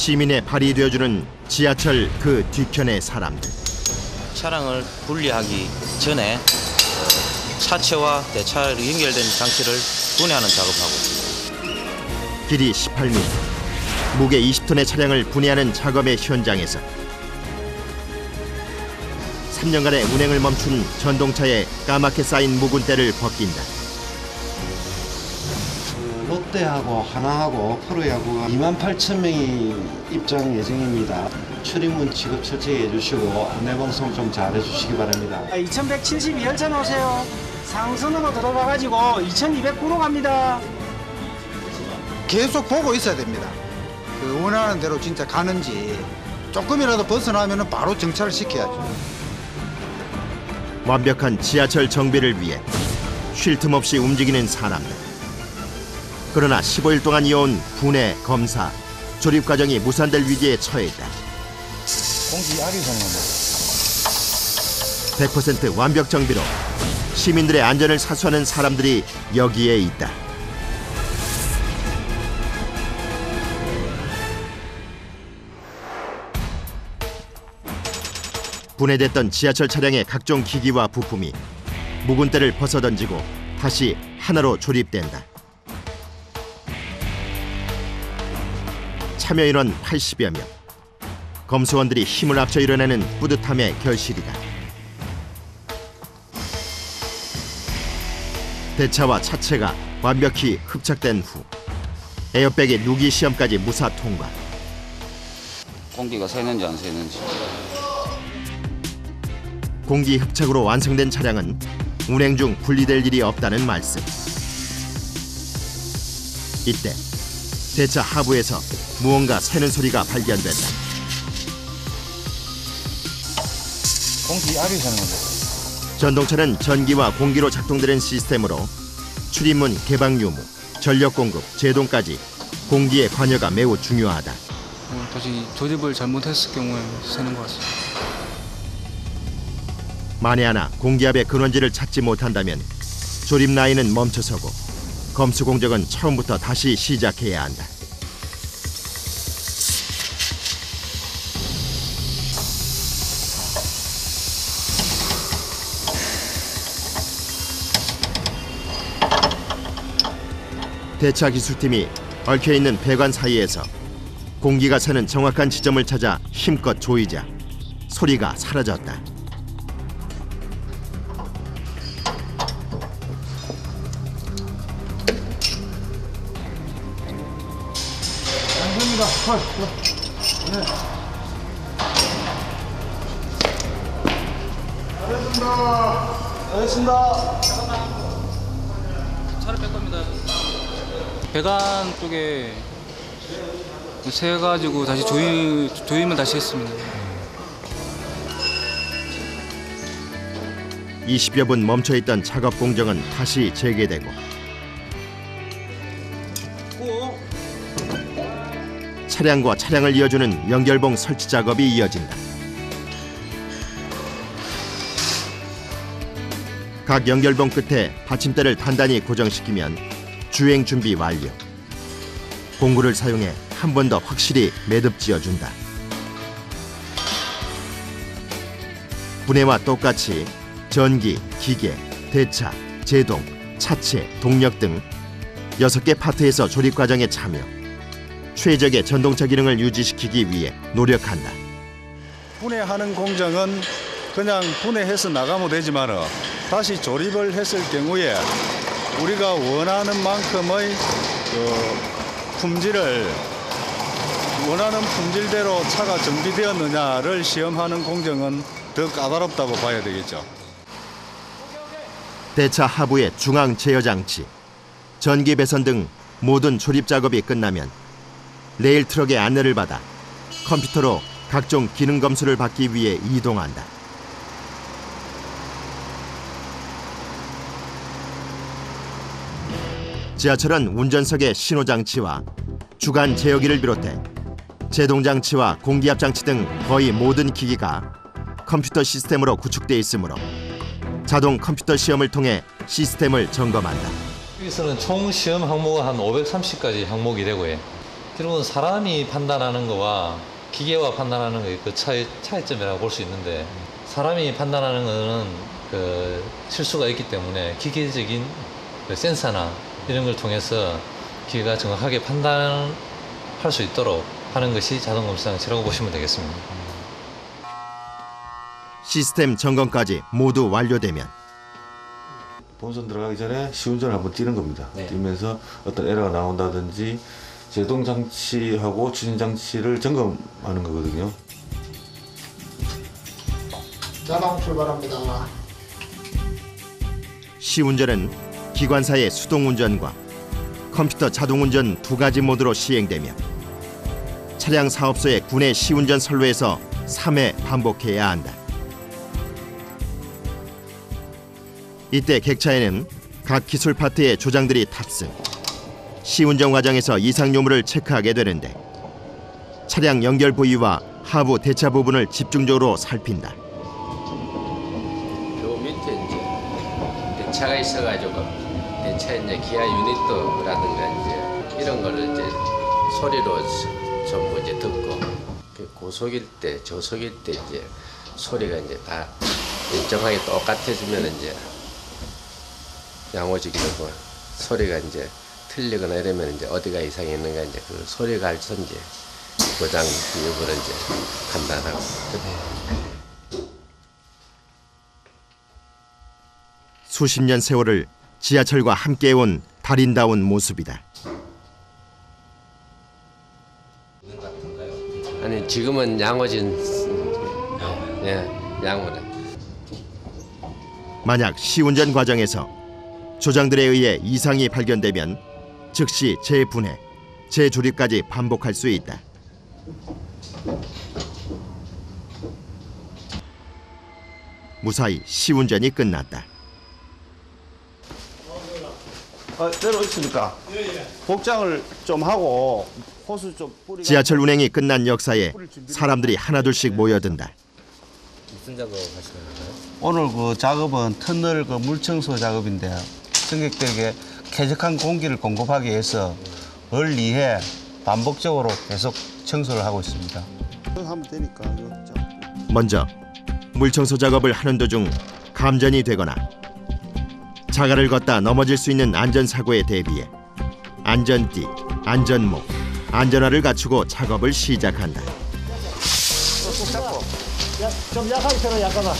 시민의 발이 되어주는 지하철 그 뒤편의 사람들. 차량을 분리하기 전에 차체와 대차로 연결된 장치를 분해하는 작업하고 있습니다. 길이 18m, 무게 20톤의 차량을 분해하는 작업의 현장에서 3년간의 운행을 멈춘 전동차에 까맣게 쌓인 묵은때를 벗긴다. 롯데하고 하나하고 프로야구가 28,000명이 입장 예정입니다. 출입문 취급 철저히 해주시고 안내방송 좀 잘해주시기 바랍니다. 2172열차 나오세요. 상선으로 들어가가지고 2209로 갑니다. 계속 보고 있어야 됩니다. 그 원하는 대로 진짜 가는지 조금이라도 벗어나면 바로 정차를 시켜야죠. 완벽한 지하철 정비를 위해 쉴 틈 없이 움직이는 사람들. 그러나 15일 동안 이어온 분해, 검사, 조립 과정이 무산될 위기에 처해있다. 공기 아리송은 100% 완벽 정비로 시민들의 안전을 사수하는 사람들이 여기에 있다. 분해됐던 지하철 차량의 각종 기기와 부품이 묵은때를 벗어던지고 다시 하나로 조립된다. 참여 인원 80여 명. 검수원들이 힘을 합쳐 이뤄내는 뿌듯함의 결실이다. 대차와 차체가 완벽히 흡착된 후 에어백의 누기 시험까지 무사 통과. 공기가 새는지 안 새는지. 공기 흡착으로 완성된 차량은 운행 중 분리될 일이 없다는 말씀. 이때 대차 하부에서 무언가 새는 소리가 발견된다. 공기 아리송은 전동차는 전기와 공기로 작동되는 시스템으로 출입문 개방 유무, 전력 공급, 제동까지 공기의 관여가 매우 중요하다. 다시 조립을 잘못했을 경우에 새는 것 같습니다. 만에 하나 공기압의 근원지를 찾지 못한다면 조립 라인은 멈춰서고 검수 공정은 처음부터 다시 시작해야 한다. 대차 기술팀이 얽혀있는 배관 사이에서 공기가 새는 정확한 지점을 찾아 힘껏 조이자 소리가 사라졌다. 알겠습니다. 차를 뺄 겁니다. 배관 쪽에 새가지고 다시 조임을 다시 했습니다. 20여 분 멈춰있던 작업 공정은 다시 재개되고 차량과 차량을 이어주는 연결봉 설치 작업이 이어진다. 각 연결봉 끝에 받침대를 단단히 고정시키면 주행 준비 완료. 공구를 사용해 한 번 더 확실히 매듭지어준다. 분해와 똑같이 전기, 기계, 대차, 제동, 차체, 동력 등 6개 파트에서 조립 과정에 참여. 최적의 전동차 기능을 유지시키기 위해 노력한다. 분해하는 공정은 그냥 분해해서 나가면 되지만 다시 조립을 했을 경우에 우리가 원하는 만큼의 품질을 원하는 품질대로 차가 정비되었느냐를 시험하는 공정은 더 까다롭다고 봐야 되겠죠. 대차 하부의 중앙 제어 장치, 전기 배선 등 모든 조립 작업이 끝나면 레일 트럭의 안내를 받아 컴퓨터로 각종 기능 검수를 받기 위해 이동한다. 지하철은 운전석의 신호장치와 주간 제어기를 비롯해 제동장치와 공기압장치 등 거의 모든 기기가 컴퓨터 시스템으로 구축돼 있으므로 자동 컴퓨터 시험을 통해 시스템을 점검한다. 여기서는 총 시험 항목은 한 530가지 항목이 되고요. 결국은 사람이 판단하는 거와 기계와 판단하는 거의 그 차이점이라고 볼 수 있는데, 사람이 판단하는 거는 그 실수가 있기 때문에 기계적인 그 센서나 이런 걸 통해서 기계가 정확하게 판단할 수 있도록 하는 것이 자동검수장치라고 보시면 되겠습니다. 시스템 점검까지 모두 완료되면 본선 들어가기 전에 시운전을 한번 뛰는 겁니다. 네. 뛰면서 어떤 에러가 나온다든지 제동 장치하고 추진 장치를 점검하는 거거든요. 자동 출발합니다. 시운전은 기관사의 수동운전과 컴퓨터 자동운전 두 가지 모드로 시행되며 차량 사업소의 구내 시운전 선로에서 3회 반복해야 한다. 이때 객차에는 각 기술 파트의 조장들이 탑승. 시운전 과정에서 이상 요물을 체크하게 되는데 차량 연결 부위와 하부 대차 부분을 집중적으로 살핀다. 요 밑에 이제 대차가 있어가지고 대차 이제 기아 유닛도라든가 이제 이런 거를 이제 소리로 전부 이제 듣고 고속일 때 저속일 때 이제 소리가 이제 다 일정하게 똑같아지면 이제 양호지기 되고 소리가 이제 틀리거나 이러면 이제 어디가 이상이 있는가 이제 그 소리가 알서 이제 고장 여부를 이제 판단하고. 수십 년 세월을 지하철과 함께해온 달인다운 모습이다. 아니 지금은 양호진 양호래. 만약 시운전 과정에서 조장들에 의해 이상이 발견되면 즉시 재분해, 재조립까지 반복할 수 있다. 무사히 시운전이 끝났다. 내려오십니까? 복장을 좀 하고 호수 좀 뿌리가. 지하철 운행이 끝난 역사에 사람들이 하나둘씩 모여든다. 무슨 작업 하시는 거예요? 오늘 그 작업은 터널 그 물청소 작업인데 승객들에게 쾌적한 공기를 공급하기 위해서 을 2회 반복적으로 계속 청소를 하고 있습니다. 하면 되니까. 먼저 물청소 작업을 하는 도중 감전이 되거나 자갈을 걷다 넘어질 수 있는 안전사고에 대비해 안전띠, 안전모, 안전화를 갖추고 작업을 시작한다. 좀 약하게 펴라, 약하다.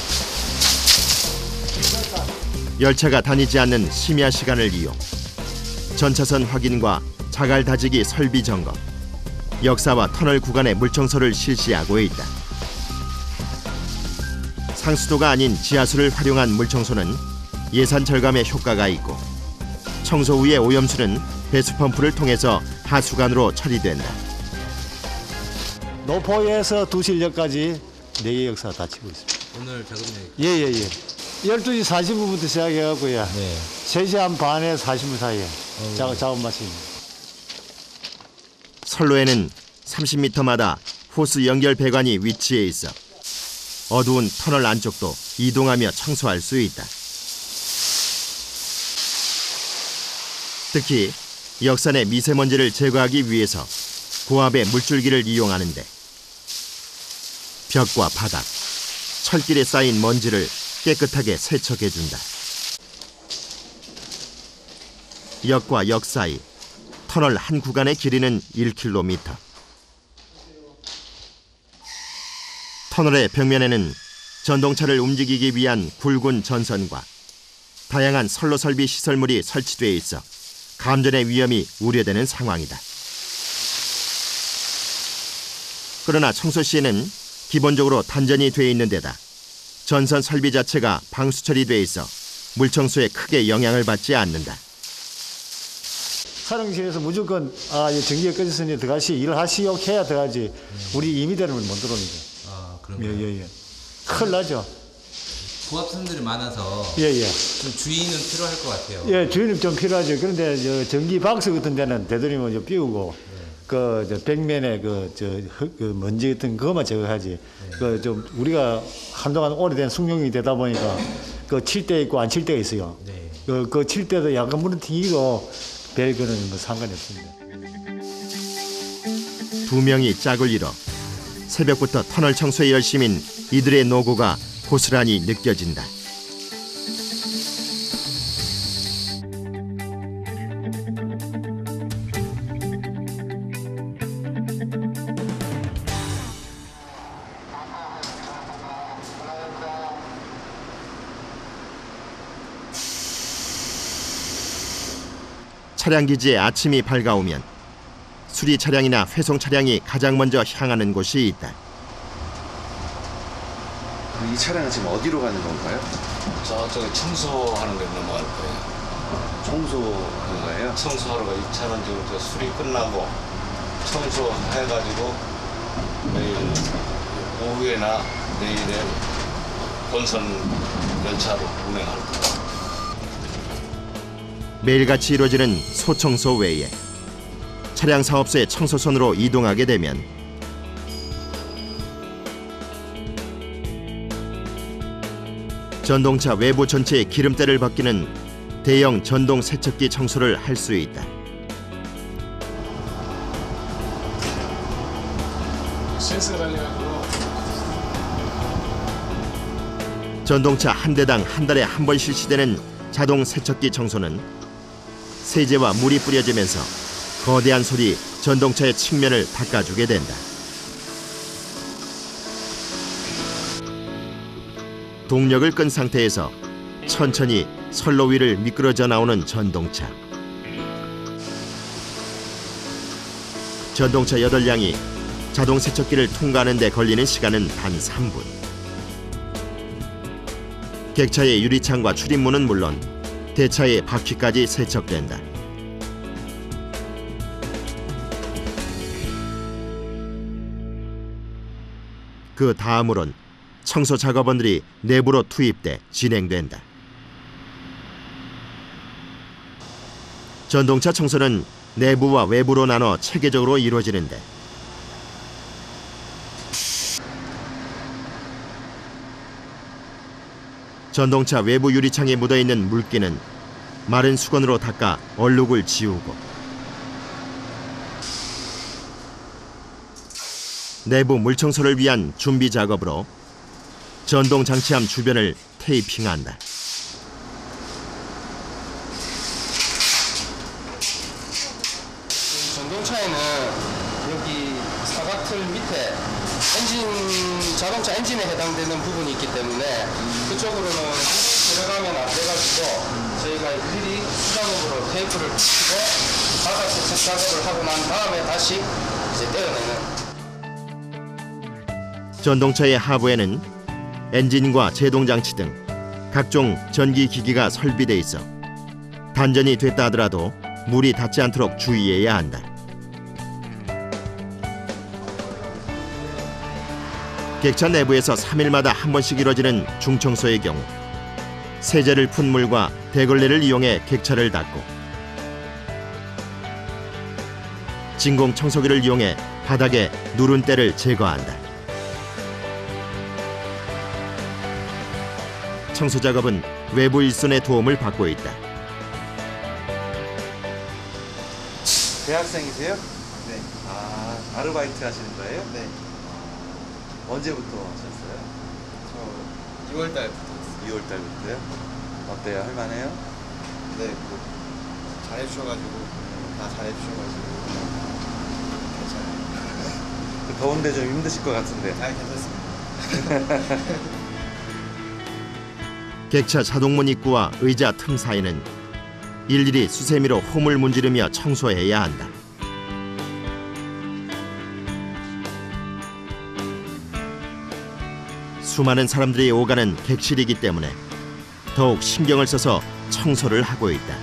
열차가 다니지 않는 심야 시간을 이용 전차선 확인과 자갈 다지기 설비 점검, 역사와 터널 구간의 물청소를 실시하고 있다. 상수도가 아닌 지하수를 활용한 물청소는 예산 절감에 효과가 있고 청소 후의 오염수는 배수 펌프를 통해서 하수관으로 처리된다. 노포에서 두실역까지 4개 역사가 닫히고 있습니다. 오늘 작업량이 예예예. 12시 40분부터 시작해갖고요. 네. 3시 한 반에 40분 사이에 작업 마칩니다. 선로에는 30m마다 호스 연결 배관이 위치해 있어 어두운 터널 안쪽도 이동하며 청소할 수 있다. 특히 역산의 미세먼지를 제거하기 위해서 고압의 물줄기를 이용하는데 벽과 바닥, 철길에 쌓인 먼지를 깨끗하게 세척해준다. 역과 역 사이 터널 한 구간의 길이는 1km. 터널의 벽면에는 전동차를 움직이기 위한 굵은 전선과 다양한 선로 설비 시설물이 설치되어 있어 감전의 위험이 우려되는 상황이다. 그러나 청소 시에는 기본적으로 단전이 되어 있는 데다 전선 설비 자체가 방수 처리되어 있어 물청소에 크게 영향을 받지 않는다. 촬영실에서 무조건 전기가 꺼졌으니 들어가시 일을 하시오 해야 들어가지. 우리 임의대로는 못 들어오니까. 아, 그런가요? 예예예. 큰일 나죠. 부합선들이 많아서 예예. 좀 주의는 필요할 것 같아요. 예, 주인은 좀 필요하죠. 그런데 저 전기 박스 같은 데는 되도록이면 좀 비우고 그 벽면에 그 먼지 같은 그것만 제거하지. 그 좀 우리가 한동안 오래된 숙련이 되다 보니까 그 칠 때 있고 안 칠 때가 있어요. 그 칠 때도 약간 물은 튀기고 별 그런 거 상관이 없습니다. 2명이 짝을 이뤄 새벽부터 터널 청소에 열심인 이들의 노고가 고스란히 느껴진다. 차량 기지에 아침이 밝아오면 수리 차량이나 회송 차량이 가장 먼저 향하는 곳이 있다. 이 차량은 지금 어디로 가는 건가요? 저쪽에 청소하는 데 넘어갈 거예요. 청소하는 거예요? 청소하러 가. 이 차는 지금 저 수리 끝나고 청소해가지고 내일 오후에나 내일에 본선 열차로 운행할 거예요. 매일같이 이루어지는 소청소 외에 차량 사업소의 청소선으로 이동하게 되면 전동차 외부 전체의 기름때를 벗기는 대형 전동 세척기 청소를 할 수 있다. 전동차 한 대당 한 달에 한 번 실시되는 자동 세척기 청소는 세제와 물이 뿌려지면서 거대한 솔이 전동차의 측면을 닦아주게 된다. 동력을 끈 상태에서 천천히 선로 위를 미끄러져 나오는 전동차. 전동차 8량이 자동 세척기를 통과하는 데 걸리는 시간은 단 3분. 객차의 유리창과 출입문은 물론 대차의 바퀴까지 세척된다. 그 다음으론 청소 작업원들이 내부로 투입돼 진행된다. 전동차 청소는 내부와 외부로 나눠 체계적으로 이루어지는데 전동차 외부 유리창에 묻어있는 물기는 마른 수건으로 닦아 얼룩을 지우고 내부 물청소를 위한 준비 작업으로 전동 장치함 주변을 테이핑한다. 전동차에는 여기 사각틀 밑에 자동차 엔진에 해당되는 부분이 있기 때문에 그쪽으로는 들어가면 안 돼가지고 저희가 일일이 수작업으로 테이프를 붙이고 바닥 세척 작업을 하고 난 다음에 다시 이제 떼어내는. 전동차의 하부에는 엔진과 제동장치 등 각종 전기기기가 설비돼 있어 단전이 됐다 하더라도 물이 닿지 않도록 주의해야 한다. 객차 내부에서 3일마다 한 번씩 이루어지는 중청소의 경우 세제를 푼 물과 대걸레를 이용해 객차를 닦고 진공 청소기를 이용해 바닥에 누른 때를 제거한다. 청소 작업은 외부 일손의 도움을 받고 있다. 대학생이세요? 네. 아, 아르바이트 하시는 거예요? 네. 언제부터 하셨어요? 저 2월 달부터. 2월 달부터요? 어때요? 할만해요? 네, 뭐 잘해주셔가지고 다 잘해주셔가지고 괜찮아요. 더운데 좀 힘드실 것 같은데. 아, 괜찮습니다. 객차 자동문 입구와 의자 틈 사이는 일일이 수세미로 홈을 문지르며 청소해야 한다. 수많은 사람들이 오가는 객실이기 때문에 더욱 신경을 써서 청소를 하고 있다.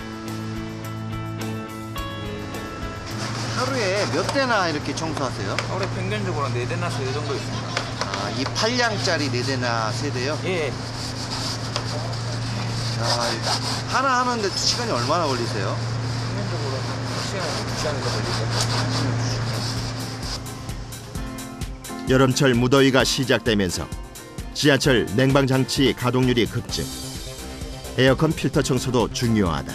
하루에 몇 대나 이렇게 청소하세요? 하루에 평균적으로 4대나 3대 정도 있습니다. 아, 이 8량짜리 4대나 3대요? 예. 자, 하나 하는데 시간이 얼마나 걸리세요? 평균적으로 2시간 걸리죠. 여름철 무더위가 시작되면서 지하철 냉방장치 가동률이 급증. 에어컨 필터 청소도 중요하다.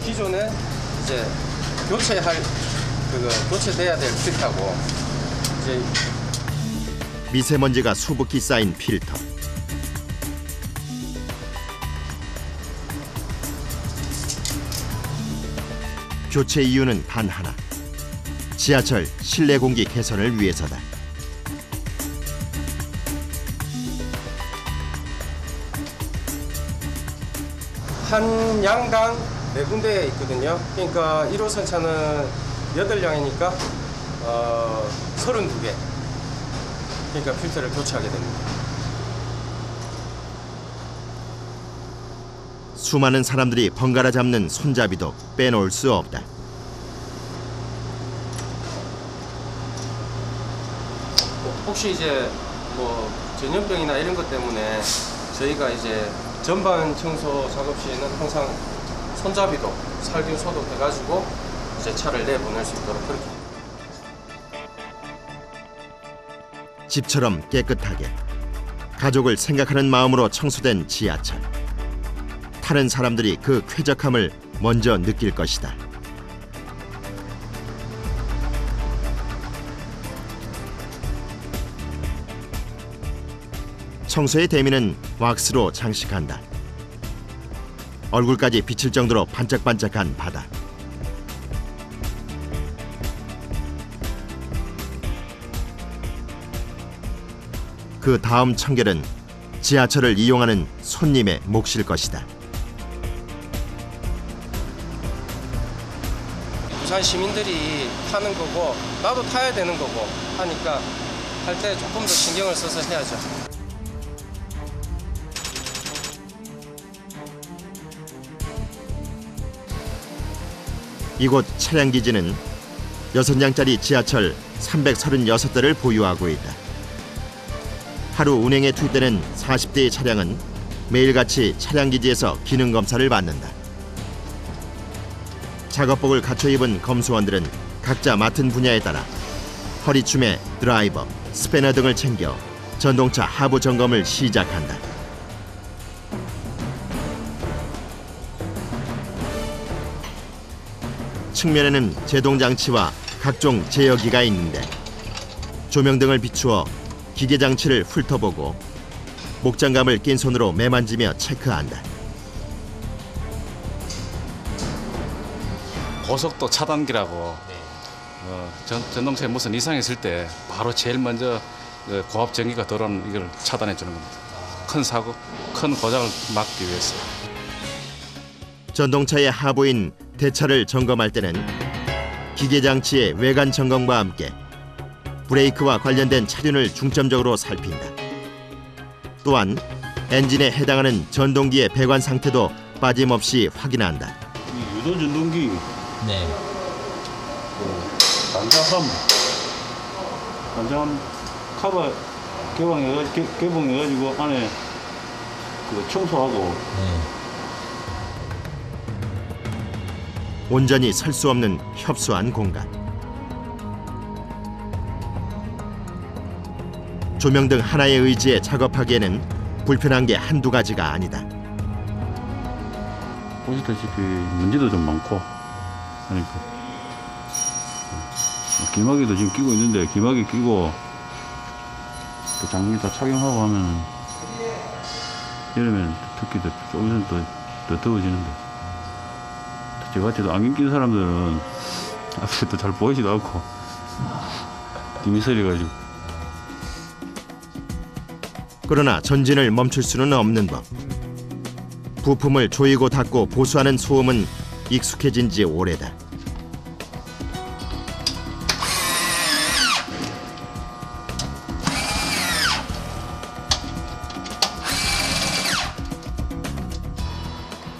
기존에 이제 교체할 그거 교체돼야 될 필터고 이제 미세먼지가 수북히 쌓인 필터. 교체 이유는 단 하나. 지하철 실내 공기 개선을 위해서다. 한 양당 4군데에 있거든요. 그러니까 1호선 차는 8량이니까 32개. 그러니까 필터를 교체하게 됩니다. 수많은 사람들이 번갈아 잡는 손잡이도 빼놓을 수 없다. 혹시 이제 뭐 전염병이나 이런 것 때문에 저희가 이제 전반 청소 작업 시에는 항상 손잡이도 살균 소독해가지고 이제 차를 내보낼 수 있도록 그렇게. 집처럼 깨끗하게 가족을 생각하는 마음으로 청소된 지하철. 타는 사람들이 그 쾌적함을 먼저 느낄 것이다. 청소의 대미는 왁스로 장식한다. 얼굴까지 비칠 정도로 반짝반짝한 바다. 그 다음 청결은 지하철을 이용하는 손님의 몫일 것이다. 부산 시민들이 타는 거고 나도 타야 되는 거고 하니까 할 때 조금 더 신경을 써서 해야죠. 이곳 차량기지는 6량짜리 지하철 336대를 보유하고 있다. 하루 운행에 투입되는 40대의 차량은 매일같이 차량기지에서 기능검사를 받는다. 작업복을 갖춰 입은 검수원들은 각자 맡은 분야에 따라 허리춤에 드라이버, 스패너 등을 챙겨 전동차 하부 점검을 시작한다. 측면에는 제동장치와 각종 제어기가 있는데 조명등을 비추어 기계장치를 훑어보고 목장갑을 낀 손으로 매만지며 체크한다. 고속도 차단기라고 전동차에 무슨 이상이 있을 때 바로 제일 먼저 고압 전기가 들어오는 이걸 차단해 주는 겁니다. 큰 사고, 큰 고장을 막기 위해서. 전동차의 하부인 대차를 점검할 때는 기계장치의 외관 점검과 함께 브레이크와 관련된 차륜을 중점적으로 살핀다. 또한 엔진에 해당하는 전동기의 배관 상태도 빠짐없이 확인한다. 유도 전동기. 네. 단장함 카바 개봉해가지고 안에 그 청소하고. 온전히 설 수 없는 협소한 공간. 조명등 하나의 의지에 작업하기에는 불편한 게 한두 가지가 아니다. 보시다시피 먼지도 좀 많고 그러니까 기막이도 지금 끼고 있는데 기막이 끼고 또 장비 다 착용하고 하면은 여름에는 특히 조금 있으면 더 더워지는데 저같이도 안경 낀 사람들은 앞에 또 잘 보이지도 않고 뒤미설이가지고. 그러나 전진을 멈출 수는 없는 법. 부품을 조이고 닦고 보수하는 소음은 익숙해진 지 오래다.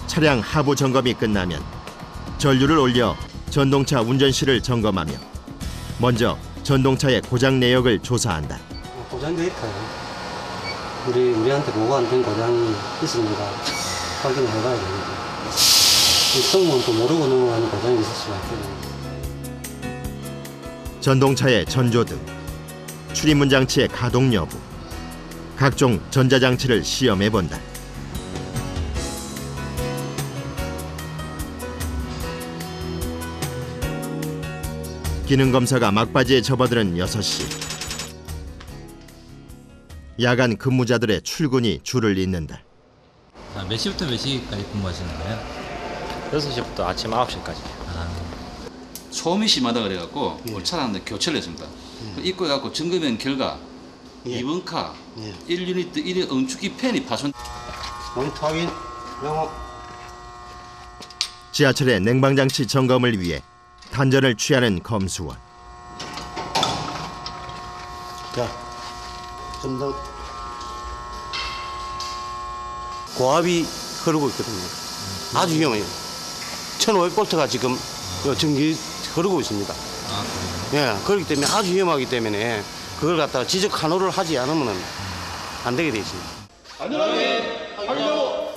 차량 하부 점검이 끝나면 전류를 올려 전동차 운전실을 점검하며 먼저 전동차의 고장 내역을 조사한다. 고장 데이터요. 우리한테 보고 안 된 고장이 있습니다. 확인을 해봐야 됩니다. 성분 또 모르고 넘어가는 고장이 있을 수가 있거든요. 전동차의 전조등, 출입문 장치의 가동 여부, 각종 전자장치를 시험해 본다. 기능 검사가 막바지에 접어드는 6시. 야간 근무자들의 출근이 줄을 잇는다. 몇 시부터 몇 시까지 근무하시는 거예요? 6시부터 아침 9시까지. 소음이 심하다 그래갖고 우리 차량들 교체를 했습니다. 입고 해갖고 점검한 결과 2번 카 1유니트 1의 응축기 팬이 파손. 모니터 확인. 영어. 지하철의 냉방장치 점검을 위해 단전을 취하는 검수원. 자, 좀 더 고압이 흐르고 있거든요. 아주 위험해요. 1500볼트가 지금 전기 흐르고 있습니다. 예, 그렇기 때문에 아주 위험하기 때문에 그걸 갖다가 지적 환호를 하지 않으면 안 되게 돼 있습니다. 안전하게 확인하고.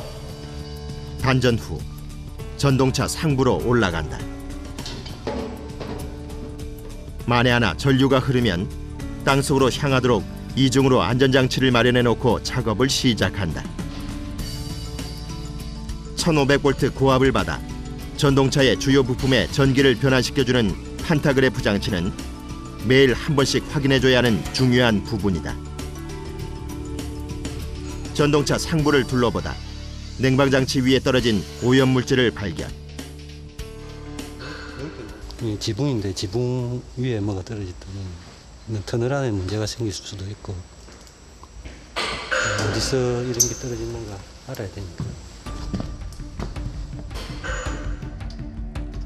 단전 후 전동차 상부로 올라간다. 만에 하나 전류가 흐르면 땅속으로 향하도록 이중으로 안전장치를 마련해 놓고 작업을 시작한다. 1500V 고압을 받아 전동차의 주요 부품에 전기를 변환시켜주는 판타그래프 장치는 매일 한 번씩 확인해줘야 하는 중요한 부분이다. 전동차 상부를 둘러보다 냉방장치 위에 떨어진 오염물질을 발견. 지붕인데 지붕 위에 뭐가 떨어졌다면 터널 안에 문제가 생길 수도 있고 어디서 이런 게 떨어졌는가 알아야 되니까.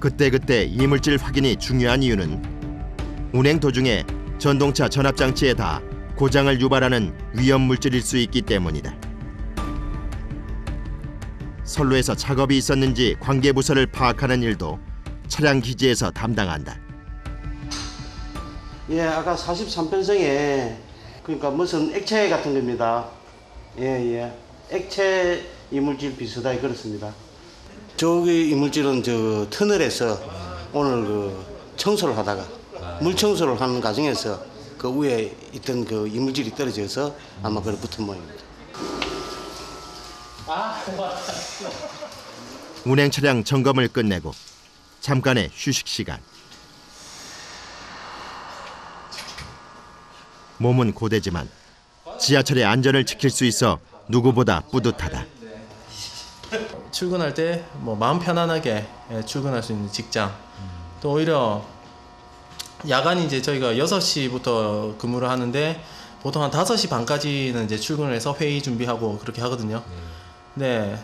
그때그때 이물질 확인이 중요한 이유는 운행 도중에 전동차 전압장치에 닿아 고장을 유발하는 위험물질일 수 있기 때문이다. 선로에서 작업이 있었는지 관계부서를 파악하는 일도 차량 기지에서 담당한다. 예, 아까 43편성에 그러니까 무슨 액체 같은 겁니다. 예. 액체 이물질 비슷하게 그렇습니다. 저기 이물질은 저 터널에서 오늘 그 청소를 하다가 물 청소를 하는 과정에서 그 위에 있던 그 이물질이 떨어져서 아마 그래 붙은 모양입니다. 운행 차량 점검을 끝내고 잠깐의 휴식 시간. 몸은 고되지만 지하철의 안전을 지킬 수 있어 누구보다 뿌듯하다. 출근할 때 뭐 마음 편안하게 출근할 수 있는 직장. 또 오히려 야간이 이제 저희가 6시부터 근무를 하는데 보통 한 5시 반까지는 이제 출근을 해서 회의 준비하고 그렇게 하거든요. 네.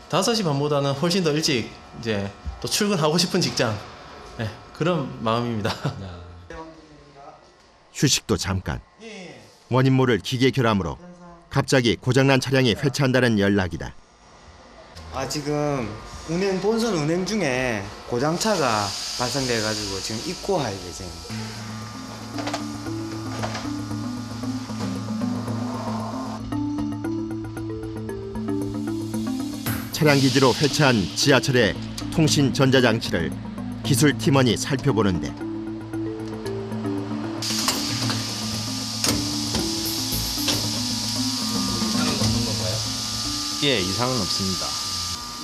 5시 반보다는 훨씬 더 일찍 이제 또 출근하고 싶은 직장. 네, 그런 마음입니다. 휴식도 잠깐. 원인 모를 기계 결함으로 갑자기 고장난 차량이 회차한다는 연락이다. 지금 본선 운행 중에 고장차가 발생돼가지고 지금 입고할 예정. 차량 기지로 회차한 지하철의 통신 전자장치를 기술 팀원이 살펴보는데 예, 이상은 없습니다.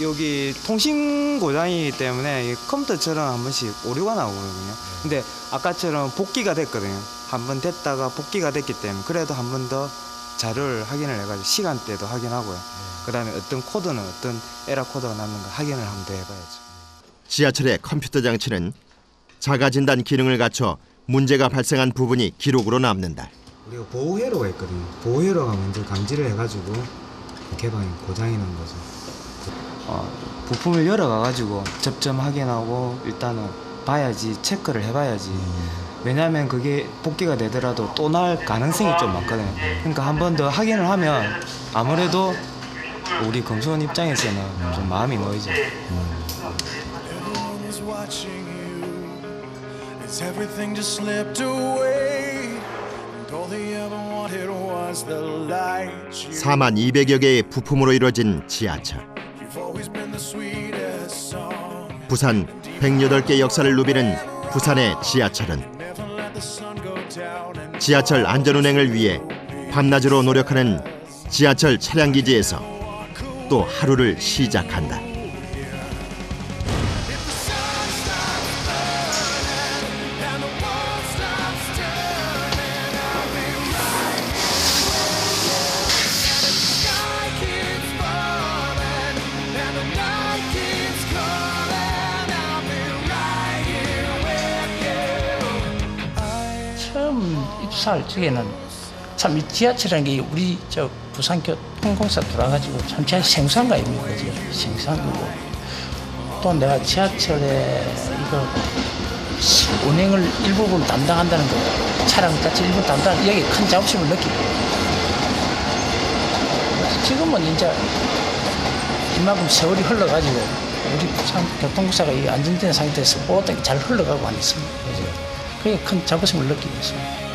여기 통신 고장이기 때문에 컴퓨터처럼 한 번씩 오류가 나오거든요. 근데 아까처럼 복귀가 됐거든요. 한 번 됐다가 복귀가 됐기 때문에 그래도 한 번 더 자료를 확인을 해가지고 시간대도 확인하고요. 그다음에 어떤 코드는 어떤 에러 코드가 났는가 확인을 한번 더 해봐야죠. 지하철의 컴퓨터 장치는 자가 진단 기능을 갖춰 문제가 발생한 부분이 기록으로 남는다. 우리가 보호회로가 있거든요. 보호회로가 먼저 감지를 해가지고 개방이 고장이 난 거죠. 부품을 열어가가지고 접점 확인하고 일단은 봐야지, 체크를 해봐야지. 왜냐하면 그게 복귀가 되더라도 또 날 가능성이 좀 많거든요. 그러니까 한 번 더 확인을 하면 아무래도 우리 검수원 입장에서는 좀 마음이 놓이죠. Everything just slipped away. All they ever wanted was the light. 4만 200여 개의 부품으로 이루어진 지하철. You've always been the sweetest song. 부산 108개 역사를 누비는 부산의 지하철은 지하철 안전운행을 위해 밤낮으로 노력하는 지하철 차량기지에서 또 하루를 시작한다. And the 살 적에는 참 이 지하철이라는 게 우리 저 부산교통공사 돌아가지고 참 제일 생산가입니다. 그죠? 생산이고 또 내가 지하철에 이거 운행을 일부분 담당한다는 거, 차량 자체 일부 담당, 여기 큰 자부심을 느끼고 지금은 이제 이만큼 세월이 흘러가지고 우리 부산교통공사가 이 안정된 상태에서 모든 게 잘 흘러가고 안 있습니다. 그게 큰 자부심을 느끼고 있습니다.